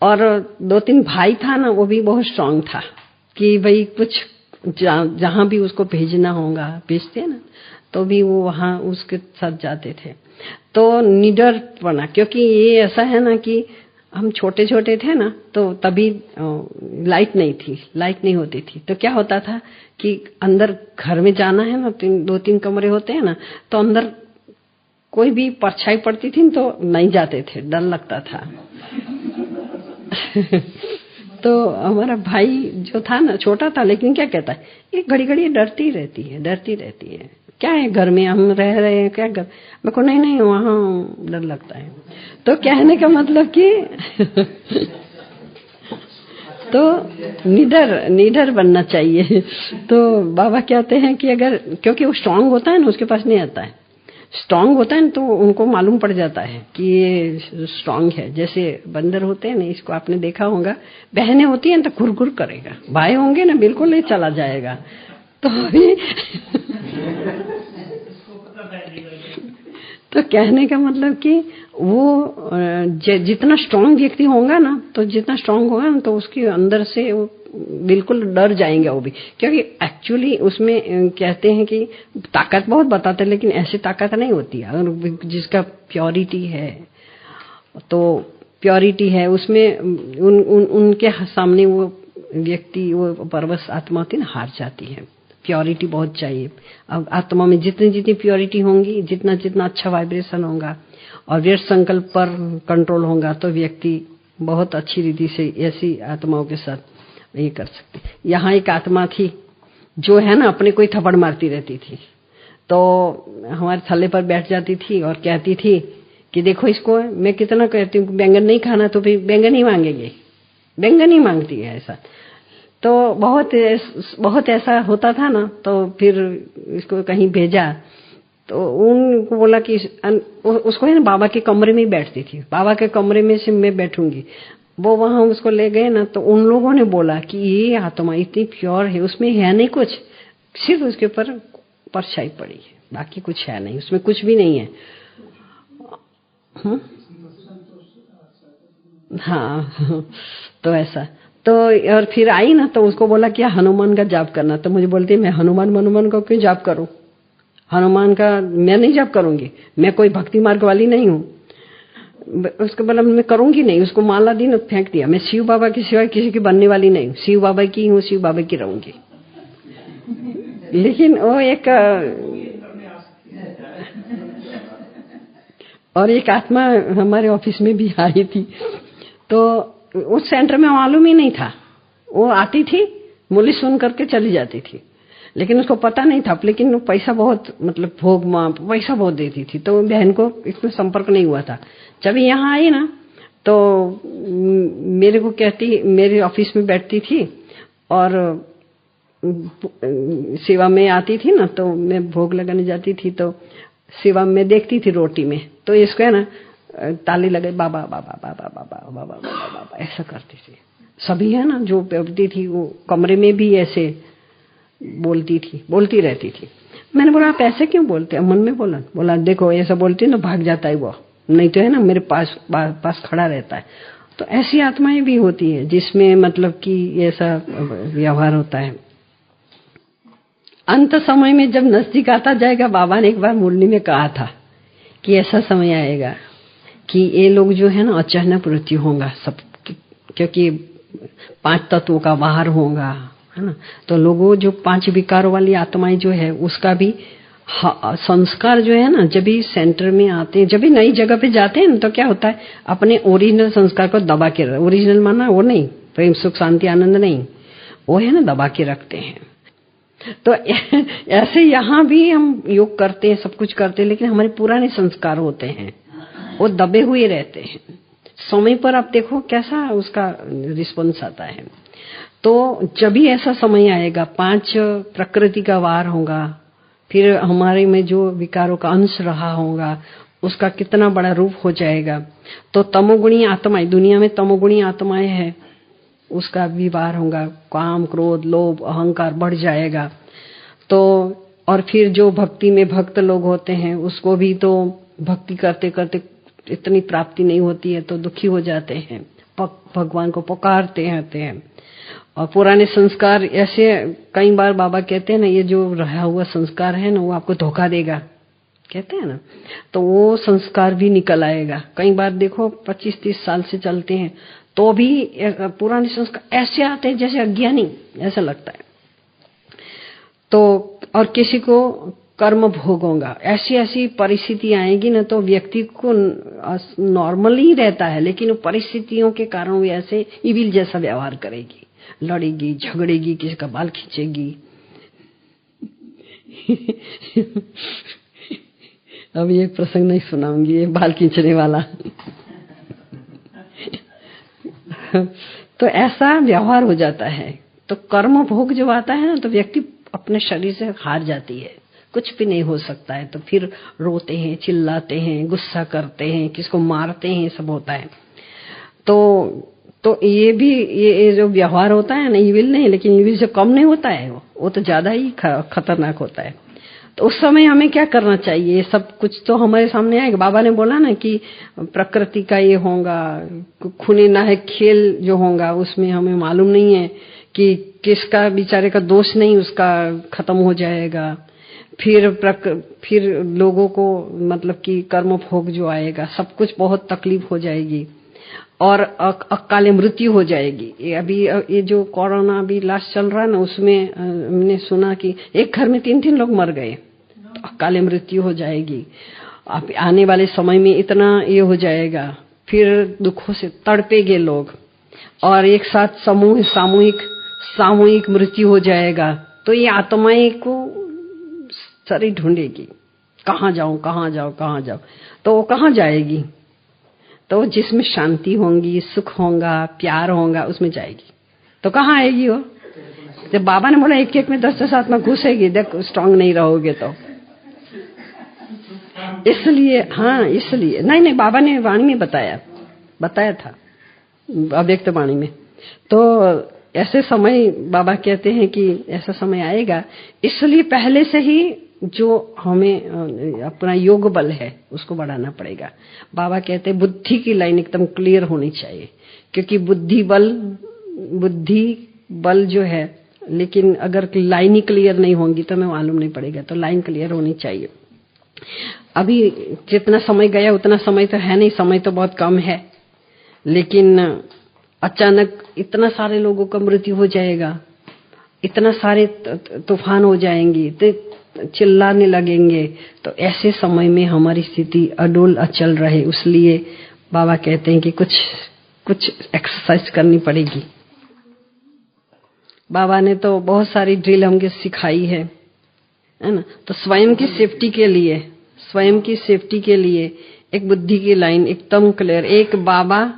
और 2-3 भाई था ना वो भी बहुत स्ट्रांग था कि भाई कुछ जहां भी उसको भेजना होगा भेजते ना तो भी वो वहां उसके साथ जाते थे। तो निडर बना, क्योंकि ये ऐसा है ना कि हम छोटे छोटे थे ना तो तभी लाइट नहीं होती थी। तो क्या होता था कि अंदर घर में जाना है ना, 2-3 कमरे होते हैं ना, तो अंदर कोई भी परछाई पड़ती थी तो नहीं जाते थे, डर लगता था। तो हमारा भाई जो था ना छोटा था, लेकिन क्या कहता है ये घड़ी घड़ी डरती रहती है, क्या है घर में हम रह रहे हैं क्या कर, मैं को नहीं वहां डर लगता है। तो कहने का मतलब कि तो निडर बनना चाहिए। तो बाबा कहते हैं कि अगर, क्योंकि वो स्ट्रांग होता है ना उसके पास नहीं आता है, स्ट्रांग होता है तो उनको मालूम पड़ जाता है कि ये स्ट्रांग है। जैसे बंदर होते हैं ना, इसको आपने देखा होगा, बहनें होती हैं तो घुर करेगा, भाई होंगे ना बिल्कुल नहीं चला जाएगा। तो अभी तो कहने का मतलब कि वो जितना स्ट्रांग व्यक्ति होगा ना, तो जितना स्ट्रांग होगा ना तो उसके अंदर से वो बिल्कुल डर जाएंगे वो भी, क्योंकि एक्चुअली उसमें कहते हैं कि ताकत बहुत बताते हैं, लेकिन ऐसी ताकत नहीं होती है। अगर जिसका प्योरिटी है तो प्योरिटी है उसमें उनके सामने वो व्यक्ति, वो परवश आत्मा होती है ना, हार जाती है। प्योरिटी बहुत चाहिए। अब आत्मा में जितनी प्योरिटी होंगी, जितना अच्छा वाइब्रेशन होगा और व्यर्थ संकल्प पर कंट्रोल होगा तो व्यक्ति बहुत अच्छी रीति से ऐसी आत्माओं के साथ ये कर सकते। यहाँ एक आत्मा थी जो है ना अपने कोई थप्पड़ मारती रहती थी, तो हमारे थल्ले पर बैठ जाती थी और कहती थी कि देखो इसको, मैं कितना कहती हूँ बैंगन नहीं खाना तो फिर बैंगन ही मांगेंगे, बैंगन ही मांगती है ऐसा। तो बहुत ऐसा होता था ना, तो फिर इसको कहीं भेजा तो उनको बोला कि उसको है ना बाबा के कमरे में ही बैठती थी, बाबा के कमरे में से मैं बैठूंगी। वो वहां उसको ले गए ना, तो उन लोगों ने बोला कि ये आत्मा इतनी प्योर है, उसमें है नहीं कुछ, सिर्फ उसके ऊपर परछाई पड़ी है, बाकी कुछ है नहीं, उसमें कुछ भी नहीं है। हाँ तो ऐसा तो, और फिर आई ना तो उसको बोला कि हनुमान का जाप करना, तो मुझे बोलती है मैं हनुमान को क्यों जाप करूं, हनुमान का मैं नहीं जाप करूंगी, मैं कोई भक्ति मार्ग वाली नहीं हूँ। उसको बोला मैं करूंगी नहीं, उसको माला दी ना फेंक दिया, मैं शिव बाबा की सिवाय किसी की बनने वाली नहीं हूँ, शिव बाबा की हूँ, शिव बाबा की रहूंगी। लेकिन वो एक और एक आत्मा हमारे ऑफिस में भी आई थी, तो उस सेंटर में मालूम ही नहीं था, वो आती थी मुरली सुन करके चली जाती थी, लेकिन उसको पता नहीं था। लेकिन वो पैसा बहुत, मतलब भोग मां पैसा बहुत देती थी, तो बहन को इसमें संपर्क नहीं हुआ था। जब यहाँ आई ना तो मेरे को कहती, मेरे ऑफिस में बैठती थी और सेवा में आती थी ना, तो मैं भोग लगाने जाती थी, तो शिवम में देखती थी रोटी में, तो इसको है ना ताली लगे बाबा बाबा बाबा बाबा बाबा बाबा बाबा ऐसा करती थी। सभी है ना जो बैठती थी वो कमरे में भी ऐसे बोलती थी, बोलती रहती थी। मैंने बोला आप ऐसे क्यों बोलते हैं? मन में बोला देखो ऐसा बोलती ना भाग जाता है वो, नहीं तो है ना मेरे पास खड़ा रहता है। तो ऐसी आत्माएं भी होती है जिसमें मतलब कि ऐसा व्यवहार होता है। अंत समय में जब नजदीक आता जाएगा, बाबा ने एक बार मुरली में कहा था कि ऐसा समय आएगा कि ये लोग जो है ना अचानक मृत्यु होगा सब, क्योंकि 5 तत्वों का बाहर होगा, है ना। तो लोगों जो 5 विकारों वाली आत्माएं जो है उसका भी संस्कार जो है ना, जब भी सेंटर में आते हैं, जब भी नई जगह पे जाते हैं ना, तो क्या होता है अपने ओरिजिनल संस्कार को दबा के, ओरिजिनल माना वो नहीं प्रेम सुख शांति आनंद नहीं, वो है ना दबा के रखते हैं। तो ऐसे यहाँ भी हम योग करते हैं, सब कुछ करते हैं, लेकिन हमारे पुराने संस्कार होते हैं वो दबे हुए रहते हैं। समय पर आप देखो कैसा उसका रिस्पॉन्स आता है। तो जब भी ऐसा समय आएगा, 5 प्रकृति का वार होगा, फिर हमारे में जो विकारों का अंश रहा होगा उसका कितना बड़ा रूप हो जाएगा। तो तमोगुणी आत्माएं, दुनिया में तमोगुणी आत्माएं हैं, उसका भी वार होगा, काम क्रोध लोभ अहंकार बढ़ जाएगा। तो और फिर जो भक्ति में भक्त लोग होते हैं उसको भी तो भक्ति करते करते इतनी प्राप्ति नहीं होती है तो दुखी हो जाते हैं, भगवान को पुकारते हैं। और पुराने संस्कार ऐसे, कई बार बाबा कहते हैं ना ये जो रहा हुआ संस्कार है ना वो आपको धोखा देगा, कहते हैं ना, तो वो संस्कार भी निकल आएगा। कई बार देखो 25-30 साल से चलते हैं तो भी पुराने संस्कार ऐसे आते हैं जैसे अज्ञानी, ऐसा लगता है। तो और किसी को कर्म भोग होगा, ऐसी परिस्थिति आएगी ना तो व्यक्ति को नॉर्मल ही रहता है, लेकिन परिस्थितियों के कारण वो ऐसे इविल जैसा व्यवहार करेगी, लड़ेगी झगड़ेगी, किसी का बाल खींचेगी। अब ये प्रसंग नहीं सुनाऊंगी, ये बाल खींचने वाला। तो ऐसा व्यवहार हो जाता है। तो कर्म भोग जब आता है ना तो व्यक्ति अपने शरीर से हार जाती है, कुछ भी नहीं हो सकता है। तो फिर रोते हैं, चिल्लाते हैं, गुस्सा करते हैं, किसको मारते हैं, सब होता है। तो ये भी ये जो व्यवहार होता है ना, इविल नहीं, लेकिन इविल से कम नहीं होता है, वो तो ज्यादा ही खतरनाक होता है। तो उस समय हमें क्या करना चाहिए? सब कुछ तो हमारे सामने आएगा। बाबा ने बोला ना कि प्रकृति का ये होगा, खूने ना है खेल जो होगा उसमें हमें मालूम नहीं है कि किसका बेचारे का दोष नहीं, उसका खत्म हो जाएगा। फिर लोगों को मतलब कि कर्म भोग जो आएगा, सब कुछ बहुत तकलीफ हो जाएगी और अकाले मृत्यु हो जाएगी। ये जो कोरोना अभी लास्ट चल रहा है ना, उसमें हमने सुना कि एक घर में 3-3 लोग मर गए, तो अकाले मृत्यु हो जाएगी। अब आने वाले समय में इतना ये हो जाएगा, फिर दुखों से तड़पेंगे लोग और एक साथ सामूहिक मृत्यु हो जाएगा। तो ये आत्माएं को सारी ढूंढेगी, कहाँ जाऊं। तो वो कहाँ जाएगी? तो जिसमें शांति होंगी, सुख होगा, प्यार होगा, उसमें जाएगी। तो कहाँ आएगी वो? जब बाबा ने बोला एक में 10 आत्मा घुसेगी, देख स्ट्रांग नहीं रहोगे तो। इसलिए नहीं, बाबा ने वाणी में बताया था, अव्यक्त वाणी में। तो ऐसे समय बाबा कहते हैं कि ऐसा समय आएगा, इसलिए पहले से ही जो हमें अपना योग बल है उसको बढ़ाना पड़ेगा। बाबा कहते हैं बुद्धि की लाइन एकदम क्लियर होनी चाहिए, क्योंकि बुद्धि बल जो है, लेकिन अगर लाइन ही क्लियर नहीं होगी तो हमें मालूम नहीं पड़ेगा। तो लाइन क्लियर होनी चाहिए। अभी जितना समय गया उतना समय तो है नहीं, समय तो बहुत कम है, लेकिन अचानक इतना सारे लोगों का मृत्यु हो जाएगा, इतना सारे तूफान हो जाएंगी, तो चिल्लाने लगेंगे। तो ऐसे समय में हमारी स्थिति अडोल अचल रहे, इसलिए बाबा कहते हैं कि कुछ एक्सरसाइज करनी पड़ेगी। बाबा ने तो बहुत सारी ड्रिल हमको सिखाई है ना। तो स्वयं की सेफ्टी के लिए एक बुद्धि की लाइन एकदम क्लियर, एक बाबा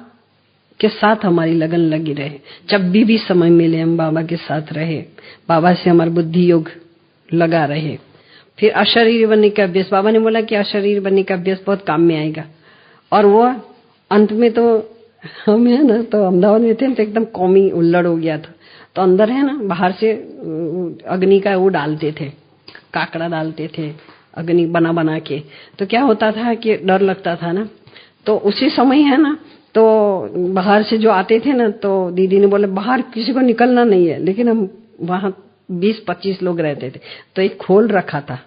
के साथ हमारी लगन लगी रहे। जब भी समय मिले हम बाबा के साथ रहे, बाबा से हमारा बुद्धि योग लगा रहे, फिर अशरीर बनने का अभ्यास, बाबा ने बोला कि अशरीर बनने का अभ्यास बहुत काम में आएगा। और वो अंत में तो हम है ना, तो अहमदाबाद में थे तो एकदम कौमी उल्लड़ हो गया था। तो अंदर है ना, बाहर से अग्नि का वो डालते थे, काकड़ा डालते थे अग्नि बना बना के। तो क्या होता था कि डर लगता था ना, तो उसी समय है ना, तो बाहर से जो आते थे ना, तो दीदी ने बोला बाहर किसी को निकलना नहीं है। लेकिन हम वहां 20-25 लोग रहते थे, तो एक खोल रखा था,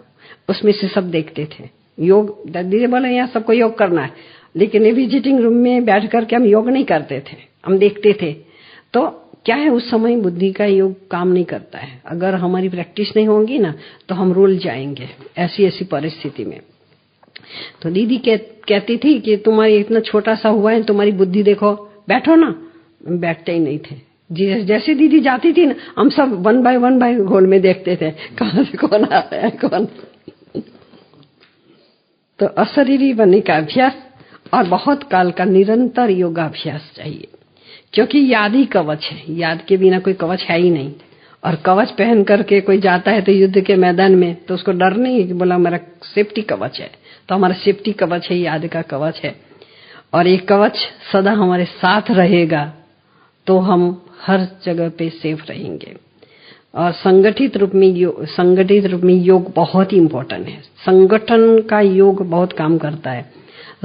उसमें से सब देखते थे योग। दीदी बोला यहाँ सबको योग करना है, लेकिन ये विजिटिंग रूम में बैठ करके हम योग नहीं करते थे, हम देखते थे। तो क्या है, उस समय बुद्धि का योग काम नहीं करता है। अगर हमारी प्रैक्टिस नहीं होगी ना, तो हम रुल जाएंगे ऐसी ऐसी परिस्थिति में। तो दीदी कहती थी कि तुम्हारी इतना छोटा सा हुआ है, तुम्हारी बुद्धि देखो, बैठो ना। बैठते ही नहीं थे। जैसे दीदी जाती थी ना, हम सब 1 बाय 1 होल में देखते थे कहां से कौन आ रहा है कौन। तो अशरीरी बनने का अभ्यास और बहुत काल का निरंतर योगाभ्यास चाहिए, क्योंकि याद ही कवच है। याद के बिना कोई कवच है ही नहीं। और कवच पहन करके कोई जाता है तो युद्ध के मैदान में, तो उसको डर नहीं है कि बोला मेरा सेफ्टी कवच है। तो हमारा सेफ्टी कवच है, याद का कवच है। और ये कवच सदा हमारे साथ रहेगा, तो हम हर जगह पे सेफ रहेंगे। और संगठित रूप में योग बहुत ही इम्पोर्टेंट है। संगठन का योग बहुत काम करता है।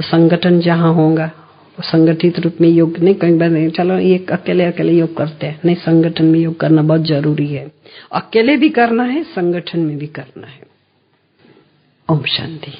संगठन जहां होगा, संगठित रूप में योग नहीं, कई बार नहीं चलो ये अकेले योग करते हैं, नहीं, संगठन में योग करना बहुत जरूरी है। अकेले भी करना है, संगठन में भी करना है। ओम शांति।